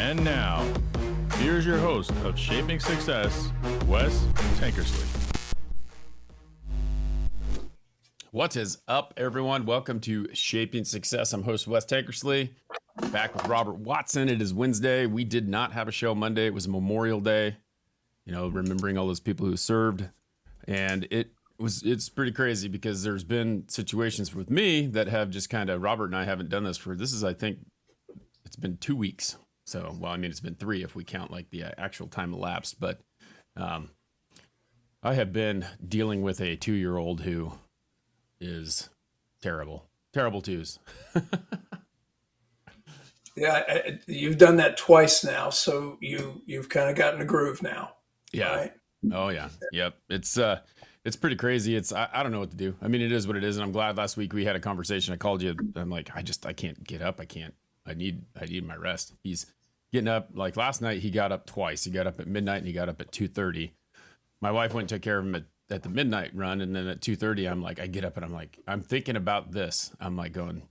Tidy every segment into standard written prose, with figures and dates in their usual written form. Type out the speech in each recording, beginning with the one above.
And now, here's your host of Shaping Success, Wes Tankersley. What is up, everyone? Welcome to Shaping Success. I'm host Wes Tankersley, back with Robert Watson. It is Wednesday. We did not have a show Monday. It was Memorial Day, remembering all those people who served. And it's pretty crazy because there's been situations with me that have just kind of, Robert and I haven't done this I think it's been 2 weeks. So, it's been 3 if we count like the actual time elapsed. But I have been dealing with a 2-year-old who is terrible twos. Yeah, you've done that twice now, so you've kind of gotten a groove now. Yeah. Right? Oh yeah. Yep. It's pretty crazy. I don't know what to do. I mean, it is what it is, and I'm glad last week we had a conversation. I called you. I'm like, I can't get up. I need my rest. He's getting up. Like last night, he got up twice. He got up at midnight and he got up at 2:30. My wife went and took care of him at the midnight run, and then at 2:30, I'm like, I get up and I'm like, I'm thinking about this. I'm like going,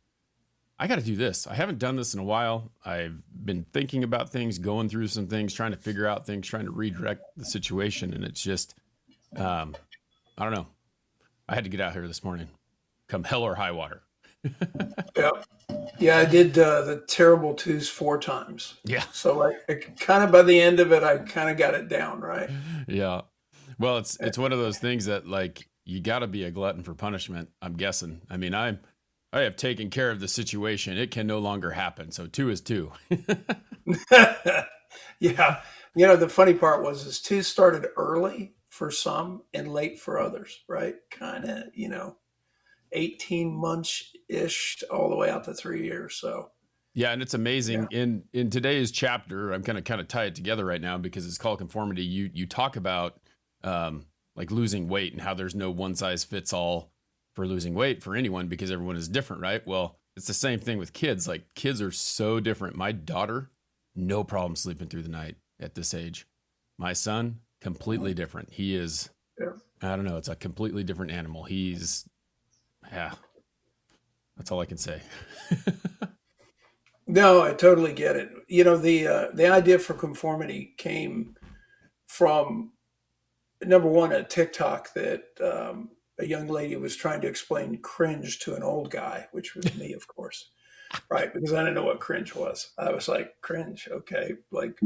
I got to do this. I haven't done this in a while. I've been thinking about things, going through some things, trying to figure out things, trying to redirect the situation, and it's just, I don't know. I had to get out here this morning, come hell or high water. Yeah, I did the terrible twos 4 times. Yeah. So I kind of by the end of it, I kind of got it down, right? Yeah. Well, it's one of those things that like you got to be a glutton for punishment, I'm guessing. I mean, I have taken care of the situation. It can no longer happen. So 2 is 2. Yeah. The funny part is 2 started early for some and late for others, right? Kind of, 18 months-ish all the way out to 3 years. So yeah, and it's amazing. Yeah. In today's chapter, I'm going to kind of tie it together right now because it's called Conformity. You talk about like losing weight and how there's no one size fits all for losing weight for anyone because everyone is different, right? Well, it's the same thing with kids. Like kids are so different. My daughter, no problem sleeping through the night at this age. My son, completely different. He is, I don't know, it's a completely different animal. That's all I can say. No, I totally get it. The idea for conformity came from, number one, a TikTok that a young lady was trying to explain cringe to an old guy, which was me, of course, right? Because I didn't know what cringe was. I was like, cringe, okay, like,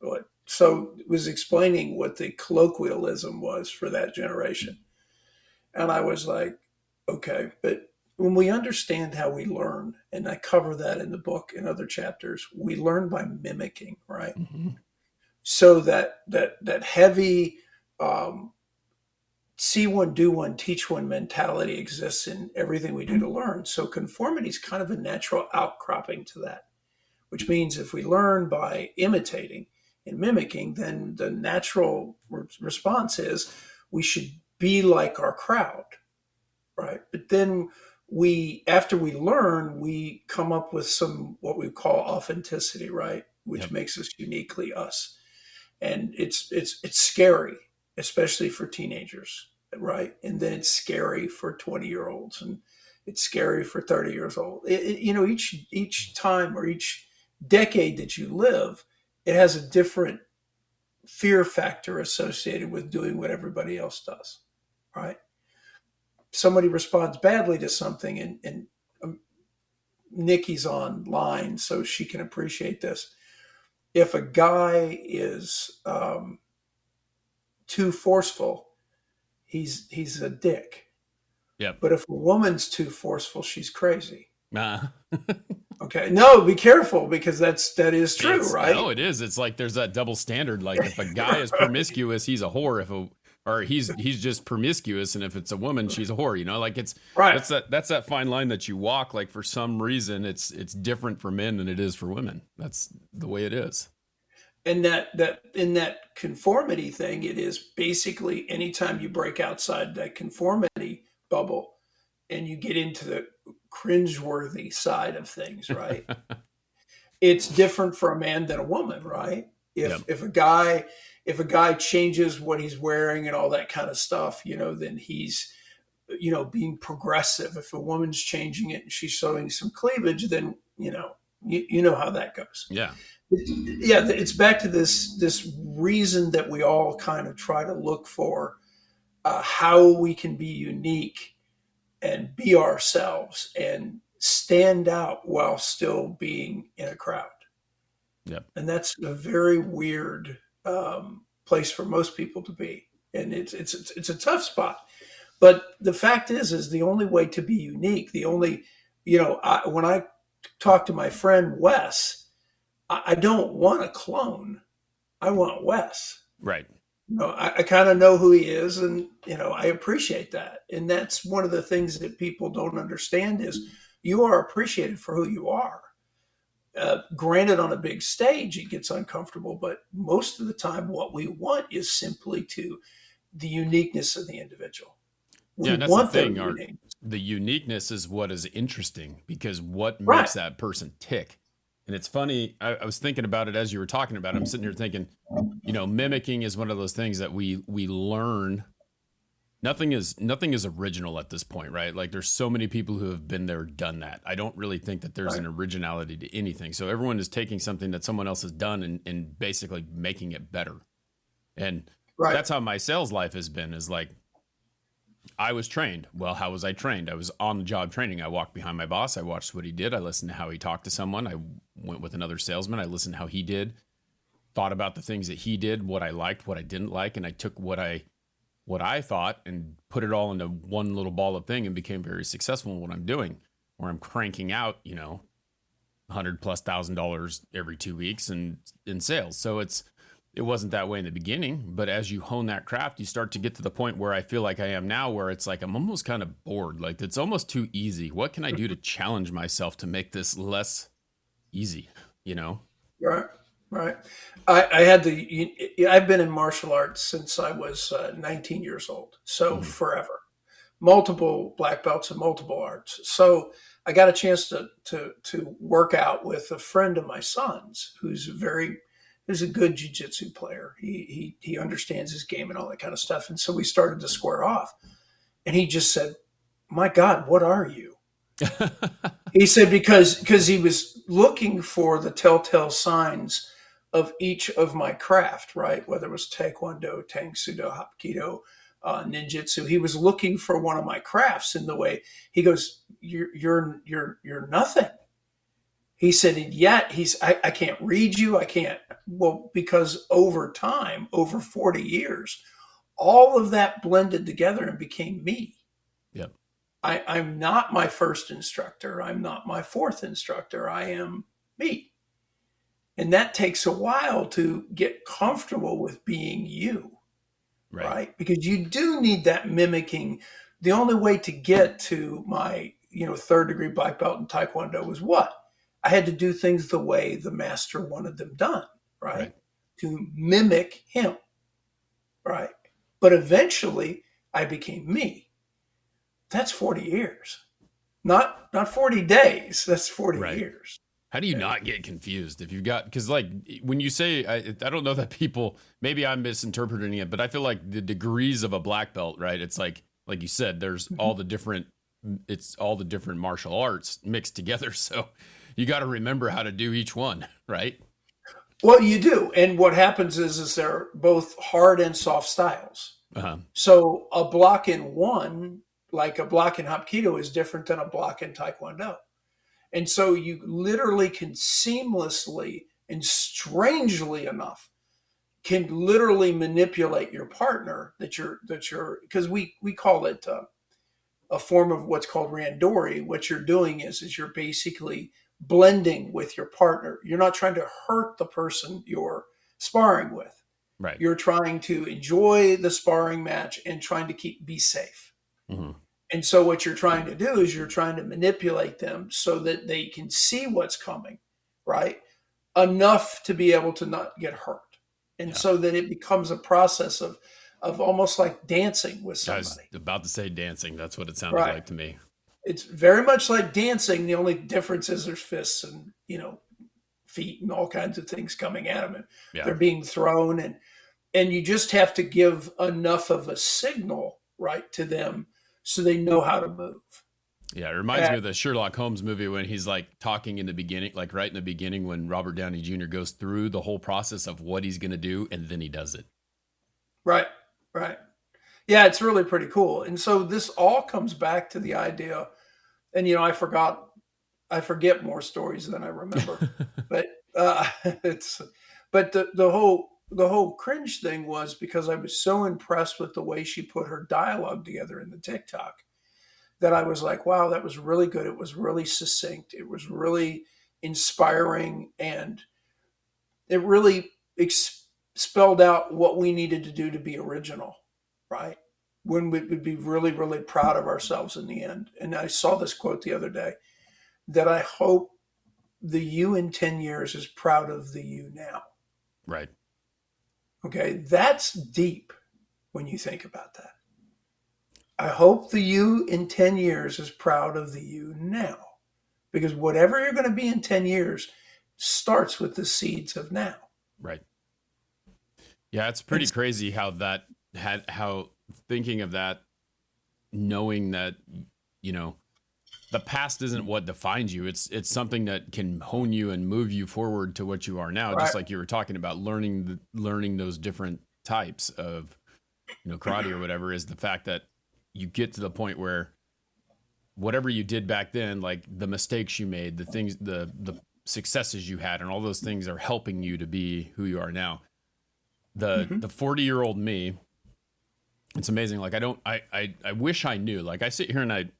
what? So it was explaining what the colloquialism was for that generation. And I was like, okay, but when we understand how we learn, and I cover that in the book in other chapters, we learn by mimicking, right? Mm-hmm. So that heavy see one, do one, teach one mentality exists in everything we do to learn. So conformity is kind of a natural outcropping to that, which means if we learn by imitating and mimicking, then the natural response is we should be like our crowd, right? But then after we learn, we come up with some what we call authenticity, right? Which makes us uniquely us. And it's scary, especially for teenagers, right? And then it's scary for 20-year-olds, and it's scary for 30 years old. Each time or each decade that you live, it has a different fear factor associated with doing what everybody else does, right? Somebody responds badly to something, and Nikki's online so she can appreciate this. If a guy is too forceful, he's a dick. Yeah. But if a woman's too forceful, she's crazy. Okay. No, be careful because that is true, right? No, it is. It's like there's that double standard. Like if a guy is promiscuous, he's a whore. Or he's just promiscuous, and if it's a woman, she's a whore. Like it's right. That's that fine line that you walk. Like for some reason, it's different for men than it is for women. That's the way it is. And that in that conformity thing, it is basically anytime you break outside that conformity bubble and you get into the cringeworthy side of things, right? It's different for a man than a woman, right? If a guy changes what he's wearing and all that kind of stuff, then he's, being progressive. If a woman's changing it and she's showing some cleavage, then, you know how that goes. Yeah. Yeah, it's back to this reason that we all kind of try to look for how we can be unique and be ourselves and stand out while still being in a crowd. Yep. And that's a very weird place for most people to be, and it's a tough spot. But the fact is the only way to be unique. The only, when I talk to my friend Wes, I don't want a clone. I want Wes. Right. I kind of know who he is, and I appreciate that. And that's one of the things that people don't understand is you are appreciated for who you are. Granted, on a big stage, it gets uncomfortable, but most of the time, what we want is simply to the uniqueness of the individual. Yeah, We and that's the want their thing. Our unique, The uniqueness is what is interesting because what right? makes that person tick. And it's funny. I was thinking about it as you were talking about it. I'm sitting here thinking, mimicking is one of those things that we learn. Nothing is original at this point, right? Like there's so many people who have been there, done that. I don't really think that there's Right. an originality to anything. So everyone is taking something that someone else has done and basically making it better. And Right. that's how my sales life has been, is like I was trained. Well, how was I trained? I was on the job training. I walked behind my boss. I watched what he did. I listened to how he talked to someone. I went with another salesman. I listened to how he did, thought about the things that he did, what I liked, what I didn't like, and I took what I thought and put it all into one little ball of thing and became very successful in what I'm doing, where I'm cranking out, $100,000+ every 2 weeks and in sales. So it wasn't that way in the beginning, but as you hone that craft, you start to get to the point where I feel like I am now, where it's like I'm almost kind of bored. Like it's almost too easy. What can I do to challenge myself to make this less easy? You know? Right. Right. I had I've been in martial arts since I was 19 years old, so Mhm. forever. Multiple black belts in multiple arts. So I got a chance to work out with a friend of my son's who's a good jujitsu player. He understands his game and all that kind of stuff. And so we started to square off. And he just said, "My God, what are you?" He said because he was looking for the telltale signs of each of my craft, right? Whether it was Taekwondo, Tang Sudo, Hapkido, ninjutsu. He was looking for one of my crafts in the way he goes, you're nothing. He said, and yet I can't read you. I can't, well, because over time, over 40 years, all of that blended together and became me. Yep. I'm not my first instructor. I'm not my fourth instructor. I am me. And that takes a while to get comfortable with being you, Right. right? Because you do need that mimicking. The only way to get to my, third degree black belt in Taekwondo was what? I had to do things the way the master wanted them done, right? Right. To mimic him, right? But eventually I became me. That's 40 years. Not 40 days. That's 40 Right. years. How do you Yeah. not get confused if you've got, because like when you say, I don't know that people, maybe I'm misinterpreting it, but I feel like the degrees of a black belt, right? It's like you said, there's all the different, it's all the different martial arts mixed together. So you got to remember how to do each one, right? Well, you do. And what happens is they're both hard and soft styles. Uh-huh. So a block in one, like a block in Hapkido, is different than a block in Taekwondo. And so you literally can seamlessly and strangely enough can literally manipulate your partner that you're because we call it a form of what's called randori. What you're doing is you're basically blending with your partner. You're not trying to hurt the person you're sparring with. Right. You're trying to enjoy the sparring match and trying to be safe. Hmm. And so what you're trying to do is you're trying to manipulate them so that they can see what's coming, right? Enough to be able to not get hurt. And Yeah. so that it becomes a process of almost like dancing with I was somebody. about to say dancing. That's what it sounded Right. like to me. It's very much like dancing. The only difference is there's fists and, feet and all kinds of things coming at them and Yeah. they're being thrown and you just have to give enough of a signal right to them so they know how to move. Yeah, it reminds me of the Sherlock Holmes movie when he's like talking in the beginning, like right in the beginning when Robert Downey Jr. goes through the whole process of what he's going to do and then he does it. Right, right. Yeah, it's really pretty cool. And so this all comes back to the idea, and I forget more stories than I remember. But it's but the whole cringe thing was because I was so impressed with the way she put her dialogue together in the TikTok that I was like, wow, that was really good. It was really succinct. It was really inspiring, and it really spelled out what we needed to do to be original, right? When we would be really, really proud of ourselves in the end. And I saw this quote the other day that I hope the you in 10 years is proud of the you now. Right. Okay. That's deep when you think about that. I hope the you in 10 years is proud of the you now, because whatever you're going to be in 10 years starts with the seeds of now. Right. Yeah, it's pretty crazy how thinking of that, knowing that, the past isn't what defines you. It's something that can hone you and move you forward to what you are now. Right. Just like you were talking about learning those different types of, karate or whatever, is the fact that you get to the point where whatever you did back then, like the mistakes you made, the things, the successes you had, and all those things are helping you to be who you are now. The 40-year-old me, it's amazing. Like I wish I knew. Like I sit here and I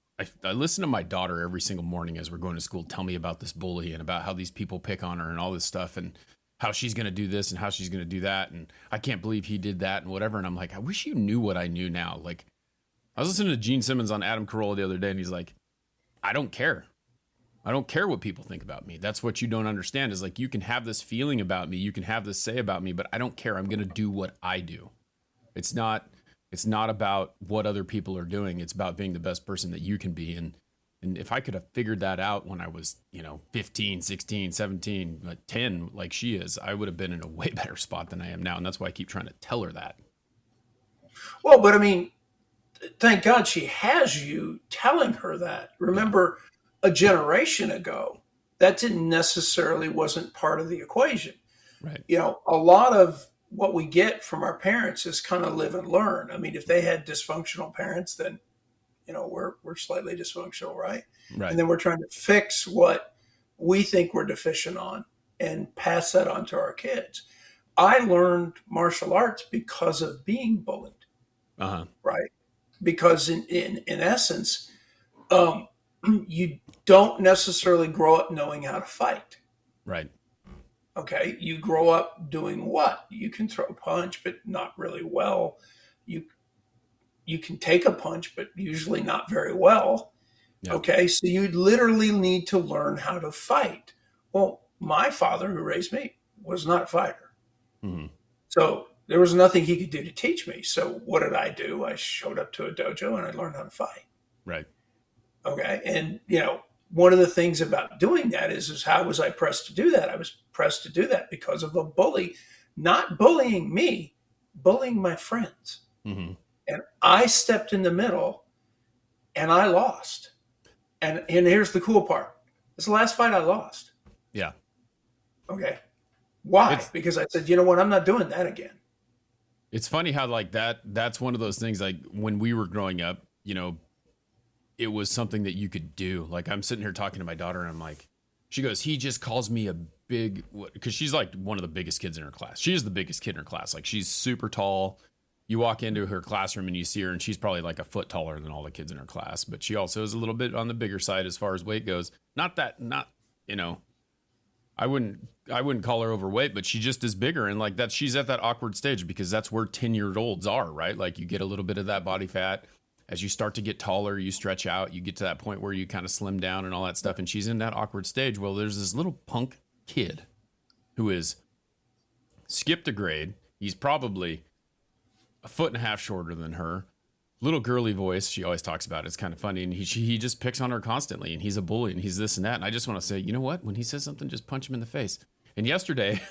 listen to my daughter every single morning as we're going to school, tell me about this bully and about how these people pick on her and all this stuff and how she's going to do this and how she's going to do that. And I can't believe he did that and whatever. And I'm like, I wish you knew what I knew now. Like I was listening to Gene Simmons on Adam Carolla the other day, and he's like, I don't care. I don't care what people think about me. That's what you don't understand, is like, you can have this feeling about me. You can have this say about me, but I don't care. I'm going to do what I do. It's not about what other people are doing. It's about being the best person that you can be. And if I could have figured that out when I was, 15, 16, 17, 10, like she is, I would have been in a way better spot than I am now. And that's why I keep trying to tell her that. Well, but I mean, thank God she has you telling her that. Remember, a generation ago, that didn't necessarily wasn't part of the equation. Right. A lot of what we get from our parents is kind of live and learn. I mean, if they had dysfunctional parents, then, we're slightly dysfunctional, right? Right. And then we're trying to fix what we think we're deficient on and pass that on to our kids. I learned martial arts because of being bullied. Uh-huh. Right. Because in essence, you don't necessarily grow up knowing how to fight. Right. Okay. You grow up doing what? You can throw a punch, but not really well. You can take a punch, but usually not very well. Yep. Okay. So you literally need to learn how to fight. Well, my father, who raised me, was not a fighter. Mm-hmm. So there was nothing he could do to teach me. So what did I do? I showed up to a dojo and I learned how to fight. Right. Okay. And, one of the things about doing that is how was I pressed to do that? I was pressed to do that because of a bully, not bullying me, bullying my friends. Mm-hmm. And I stepped in the middle and I lost. And here's the cool part. This is the last fight I lost. Yeah. Okay. Why? Because I said, you know what? I'm not doing that again. It's funny how like that's one of those things, like when we were growing up, it was something that you could do. Like I'm sitting here talking to my daughter and I'm like, she goes, he just calls me a big, because she's like one of the biggest kids in her class. She is the biggest kid in her class. Like she's super tall. You walk into her classroom and you see her and she's probably like a foot taller than all the kids in her class. But she also is a little bit on the bigger side as far as weight goes. I wouldn't call her overweight, but she just is bigger. And like that, she's at that awkward stage because that's where 10-year-olds are, right? Like you get a little bit of that body fat. As you start to get taller, you stretch out, you get to that point where you kind of slim down and all that stuff. And she's in that awkward stage. Well, there's this little punk kid who is skipped a grade. He's probably a foot and a half shorter than her. Little girly voice, she always talks about it. It's kind of funny. And he just picks on her constantly. And he's a bully and he's this and that. And I just want to say, you know what? When he says something, just punch him in the face. And yesterday,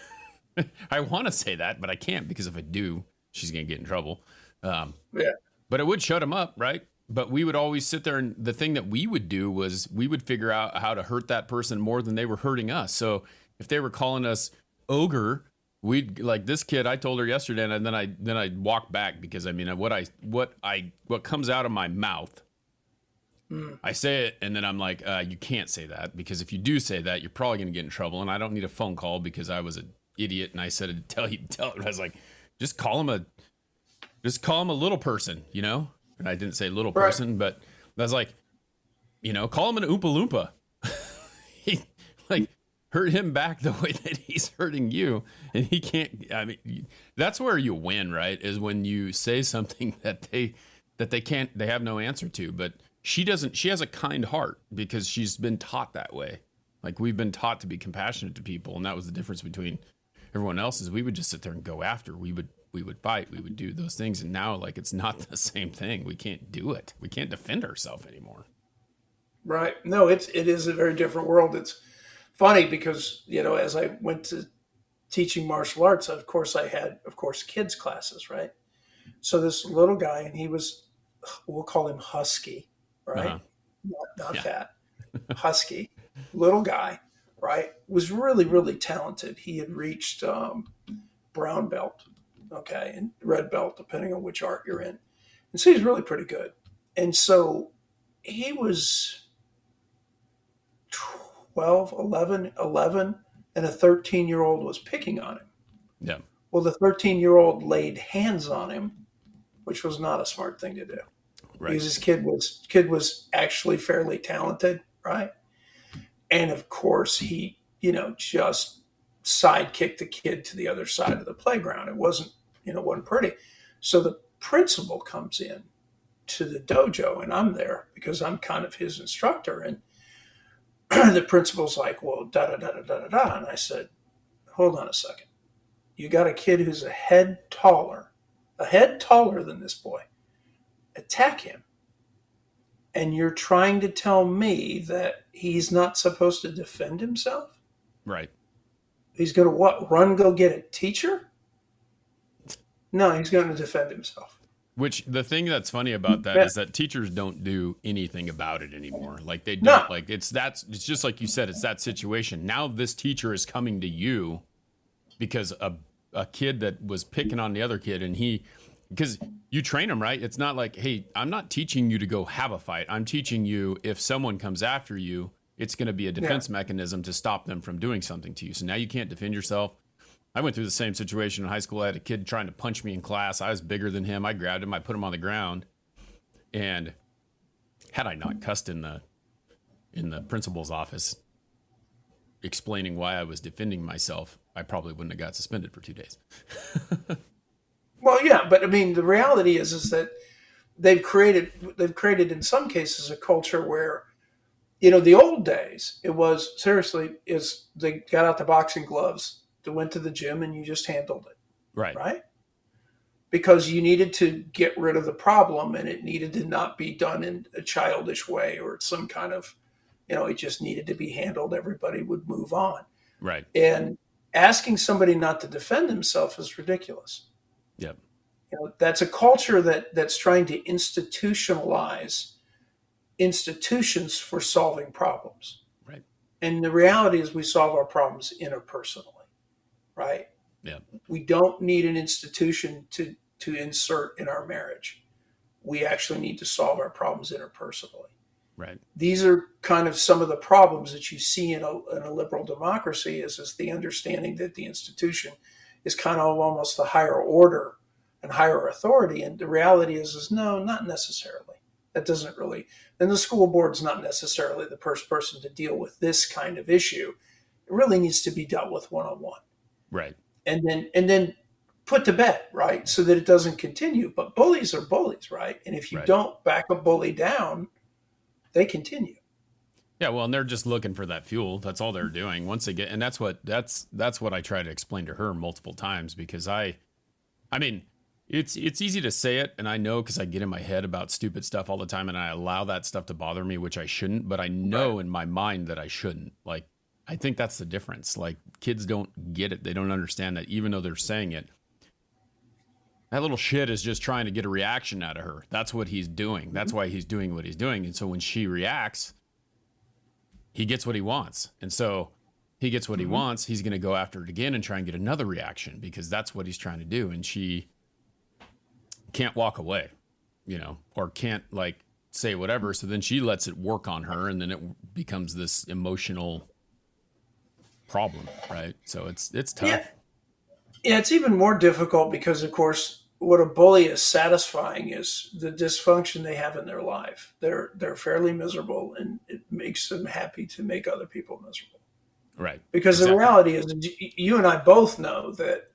I want to say that, but I can't, because if I do, she's going to get in trouble. Yeah. But it would shut him up, right? But we would always sit there, and the thing that we would do was we would figure out how to hurt that person more than they were hurting us. So if they were calling us ogre, we'd like this kid. I told her yesterday, and then I walk back because I mean what comes out of my mouth, I say it, and then I'm like, you can't say that, because if you do say that, you're probably going to get in trouble, and I don't need a phone call because I was an idiot and I said to tell it. I was like, just call him a little person, you know. And I didn't say little person, but I was like, you know, call him an Oompa Loompa. He, like, hurt him back the way that he's hurting you. And he can't, I mean, that's where you win, right? Is when you say something that they have no answer to. But she has a kind heart because she's been taught that way. Like, we've been taught to be compassionate to people. And that was the difference between everyone else, is we would just sit there and go after. We would fight, we would do those things, and now, like, it's not the same thing. We can't do it. We can't defend ourselves anymore. Right. No, it is a very different world. It's funny because, you know, as I went to teaching martial arts, of course, I had, kids classes, right? So this little guy, and he was, we'll call him Husky, right? Uh-huh. Not fat, Husky, little guy, right? Was really, really talented. He had reached brown belt, okay, and red belt, depending on which art you're in. And so he's really pretty good. And so he was 12, 11, and a 13-year-old was picking on him. Yeah. Well, the 13-year-old laid hands on him, which was not a smart thing to do. Right. Because his kid was actually fairly talented, right? And of course, he, you know, just sidekicked the kid to the other side of the playground. It wasn't pretty. So the principal comes in to the dojo, and I'm there because I'm kind of his instructor. And the principal's like, well, da da da da da da. And I said, hold on a second. You got a kid who's a head taller than this boy. Attack him. And you're trying to tell me that he's not supposed to defend himself? Right. He's going to what? Run, go get a teacher? No, he's going to defend himself. Which, the thing that's funny about that is that teachers don't do anything about it anymore. Like, they don't. No. Like, it's just like you said, it's that situation. Now this teacher is coming to you because a kid that was picking on the other kid, and because you train them, right? It's not like, hey, I'm not teaching you to go have a fight. I'm teaching you, if someone comes after you, it's going to be a defense mechanism to stop them from doing something to you. So now you can't defend yourself. I went through the same situation in high school. I had a kid trying to punch me in class. I was bigger than him. I grabbed him. I put him on the ground. And had I not cussed in the principal's office explaining why I was defending myself, I probably wouldn't have got suspended for 2 days. Well, yeah, but I mean, the reality is that they've created in some cases a culture where, you know, the old days, it was seriously is they got out the boxing gloves, they went to the gym, and you just handled it. Right? Because you needed to get rid of the problem, and it needed to not be done in a childish way or some kind of, you know, it just needed to be handled. Everybody would move on. Right. And asking somebody not to defend themselves is ridiculous. Yep. You know, that's a culture that's trying to institutionalize institutions for solving problems. Right. And the reality is we solve our problems interpersonally, right? Yeah. We don't need an institution to insert in our marriage. We actually need to solve our problems interpersonally. Right. These are kind of some of the problems that you see in a liberal democracy is the understanding that the institution is kind of almost the higher order and higher authority. And the reality is no, not necessarily. That doesn't really, and the school board's not necessarily the first person to deal with this kind of issue. It really needs to be dealt with one-on-one. Right. And then put to bed, right? So that it doesn't continue. But bullies are bullies, right? And if you don't back a bully down, they continue. Yeah, well, and they're just looking for that fuel. That's all they're doing. Once they get, and that's what I try to explain to her multiple times, because I mean, it's easy to say it, and I know because I get in my head about stupid stuff all the time, and I allow that stuff to bother me, which I shouldn't. But I know in my mind that I shouldn't. Like, I think that's the difference. Like, kids don't get it. They don't understand that even though they're saying it, That little shit is just trying to get a reaction out of her. That's what he's doing. That's why he's doing what he's doing. And so when she reacts, he gets what he wants. And so he gets what he wants. He's going to go after it again and try and get another reaction because that's what he's trying to do. And she can't walk away, or can't like say whatever. So then she lets it work on her, and then it becomes this emotional problem, right? So it's tough. Yeah, it's even more difficult because, of course, what a bully is satisfying is the dysfunction they have in their life. They're fairly miserable, and it makes them happy to make other people miserable. Right. Because the reality is, you and I both know that,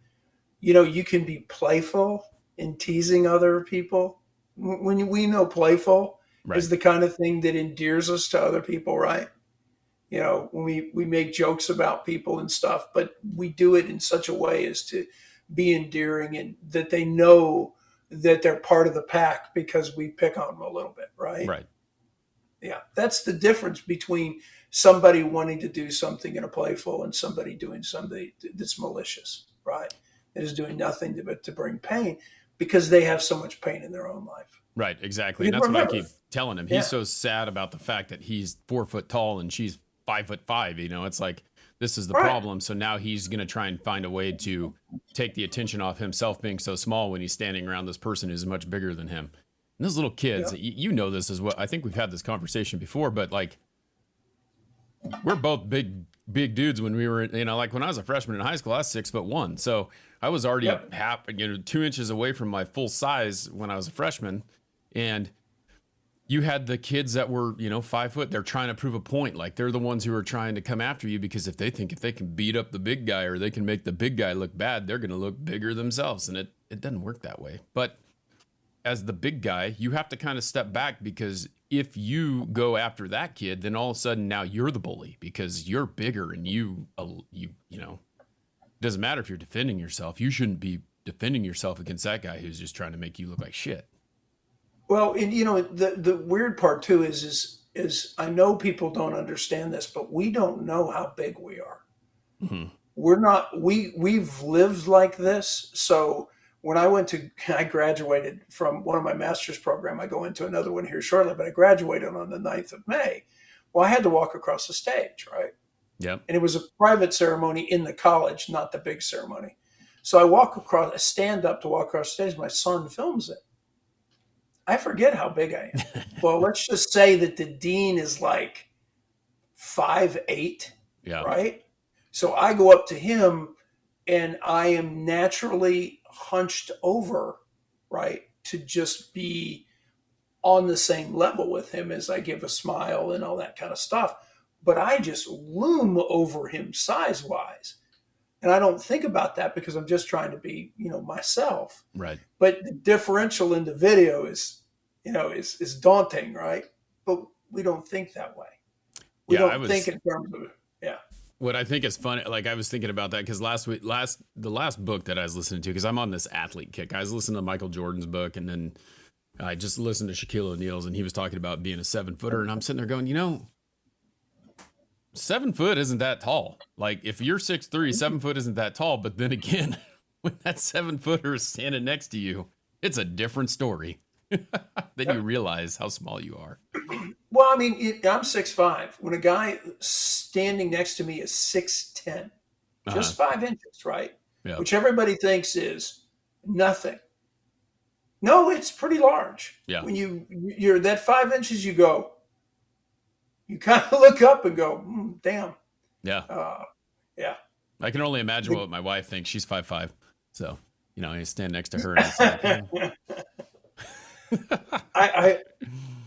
you can be playful in teasing other people. When we know playful is the kind of thing that endears us to other people, right? When we make jokes about people and stuff, but we do it in such a way as to be endearing and that they know that they're part of the pack because we pick on them a little bit, right? Right. Yeah. That's the difference between somebody wanting to do something in a playful and somebody doing something that's malicious, right? That is doing nothing but to bring pain because they have so much pain in their own life. Right. Exactly. And that's what I keep telling him. He's so sad about the fact that he's 4 foot tall and she's 5'5". It's like, this is the problem. So now he's going to try and find a way to take the attention off himself being so small when he's standing around this person who's much bigger than him. And those little kids, this as well. I think we've had this conversation before, but like, we're both big dudes when we were, like when I was a freshman in high school, I was 6'1". So I was already 2 inches away from my full size when I was a freshman. And you had the kids that were, 5 foot. They're trying to prove a point. Like they're the ones who are trying to come after you because if they can beat up the big guy or they can make the big guy look bad, they're going to look bigger themselves. And it doesn't work that way. But as the big guy, you have to kind of step back because if you go after that kid, then all of a sudden now you're the bully because you're bigger and doesn't matter if you're defending yourself. You shouldn't be defending yourself against that guy who's just trying to make you look like shit. Well, and the weird part too is I know people don't understand this, but we don't know how big we are. Mm-hmm. We've lived like this. So when I graduated from one of my master's program, I go into another one here shortly, but I graduated on the 9th of May. Well, I had to walk across the stage, right? Yep. And it was a private ceremony in the college, not the big ceremony. So I stand up to walk across the stage. My son films it. I forget how big I am. Well, let's just say that the dean is like 5'8", right? So I go up to him and I am naturally hunched over, right, to just be on the same level with him as I give a smile and all that kind of stuff. But I just loom over him size-wise. And I don't think about that because I'm just trying to be, myself. Right. But the differential in the video is daunting, right? But we don't think that way. We don't think in terms of What I think is funny, like I was thinking about that because the last book that I was listening to, because I'm on this athlete kick. I was listening to Michael Jordan's book, and then I just listened to Shaquille O'Neal's, and he was talking about being a 7-footer, and I'm sitting there going, 7 foot isn't that tall. Like if you're 6'3", 7 foot isn't that tall. But then again, when that 7-footer is standing next to you, it's a different story. Then you realize how small you are. Well, I mean, I'm 6'5". When a guy standing next to me is 6'10", just 5 inches, right? Yeah. Which everybody thinks is nothing. No, it's pretty large. Yeah. When you're that 5 inches, you kind of look up and go, damn. Yeah. Yeah. I can only imagine what my wife thinks. She's 5'5". So, I stand next to her and it's like,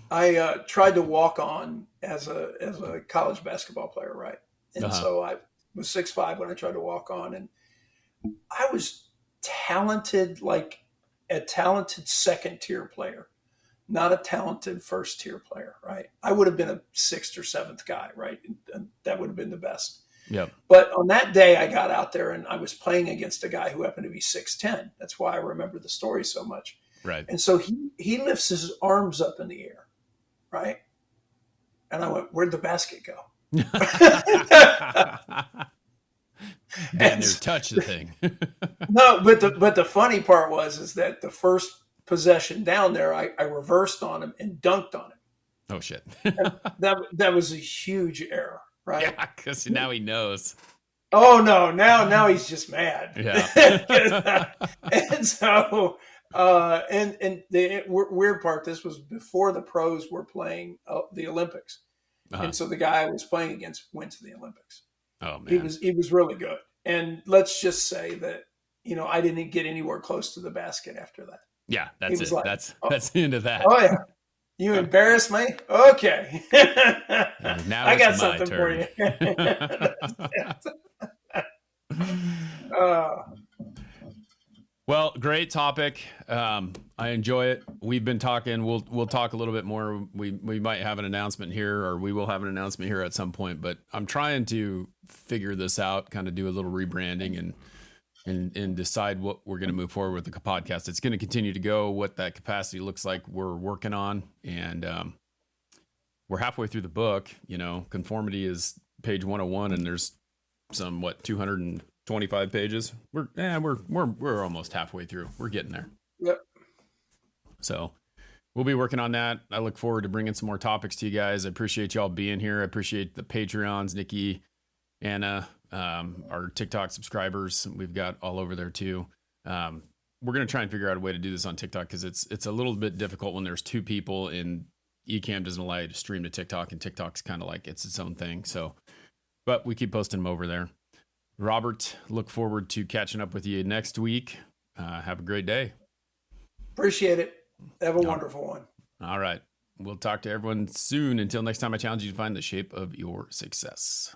I tried to walk on as a college basketball player, right? And so I was 6'5" when I tried to walk on, and I was talented, like a talented second tier player, not a talented first tier player, right? I would have been a 6th or 7th guy, right? And that would have been the best. Yep. But on that day, I got out there and I was playing against a guy who happened to be 6'10". That's why I remember the story so much. Right. And so he lifts his arms up in the air, right? And I went, where'd the basket go? Damn near touch the thing. No, but the funny part is that the first possession down there, I reversed on him and dunked on him. Oh shit. And that was a huge error, right? Yeah, because now he knows. Oh no! Now he's just mad. Yeah. And so and the weird part, this was before the pros were playing the Olympics, and so the guy I was playing against went to the Olympics. Oh man, he was really good. And let's just say that I didn't get anywhere close to the basket after that. Yeah, that's it. Like, that's the end of that. Oh yeah, you embarrassed me. Okay, now I got it's my something turn. For you. Well, great topic. I enjoy it. We've been talking. We'll talk a little bit more. We might have an announcement here, or we will have an announcement here at some point. But I'm trying to figure this out, kind of do a little rebranding and decide what we're going to move forward with the podcast. It's going to continue to go. What that capacity looks like, we're working on, and we're halfway through the book. Conformity is page 101, and there's some 225 pages. We're almost halfway through. We're getting there. Yep. So we'll be working on that. I look forward to bringing some more topics to you guys. I appreciate y'all being here. I appreciate the Patreons, Nikki, Anna, our TikTok subscribers. We've got all over there too. We're going to try and figure out a way to do this on TikTok because it's a little bit difficult when there's two people and Ecamm doesn't allow you to stream to TikTok, and TikTok's kind of like it's its own thing. So, but we keep posting them over there. Robert, look forward to catching up with you next week. Have a great day. Appreciate it. Have a wonderful one. All right. We'll talk to everyone soon. Until next time, I challenge you to find the shape of your success.